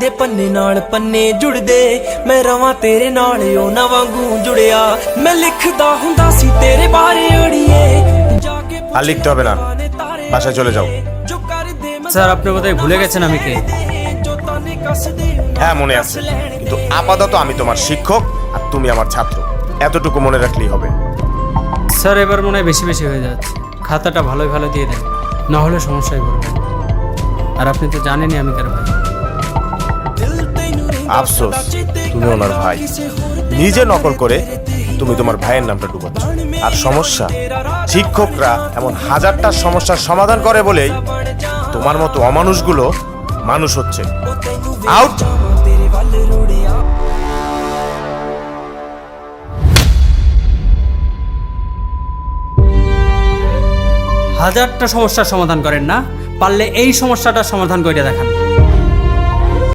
ਦੇ ਪੰਨੇ ਨਾਲ ਪੰਨੇ ਜੁੜਦੇ ਮੈਂ ਰਵਾਂ ਤੇਰੇ ਨਾਲ ਓ ਨਾ ਵਾਂਗੂ ਜੁੜਿਆ ਮੈਂ ਲਿਖਦਾ ਹੁੰਦਾ ਸੀ ਤੇਰੇ ਬਾਰੇ ਅੜੀਏ ਜਾ ਕੇ আর লিখতে হবে না, বাসায় চলে যাও। जो कर दे मैं স্যার আপনি বোধহয় ভুলে গেছেন আমি কে। जो ताने कस दे হ্যাঁ মনে আছে, কিন্তু আপাতত আমি তোমার শিক্ষক আর তুমি আমার ছাত্র, এতটুকু মনে রাখলেই হবে। স্যার এবার মনে হয় বেশি বেশি হয়ে যাচ্ছে, খাতাটা ভালোই ভালো দিয়ে দেন, না হলে সমস্যায় পড়বে। আর আপনি তো জানেনই আমি কার ভাই। আফসোস তুমি ওনার ভাই, নিজে নকল করে তুমি তোমার ভাইয়ের নামটা ডুবাচ্ছ। আর সমস্যা, শিক্ষকরা এমন হাজারটা সমস্যার সমাধান করে বলেই তোমার মতো অমানুষগুলো মানুষ হচ্ছে। আউট। হাজারটা সমস্যার সমাধান করেন না, পারলে এই সমস্যাটার সমাধান করে দেখান।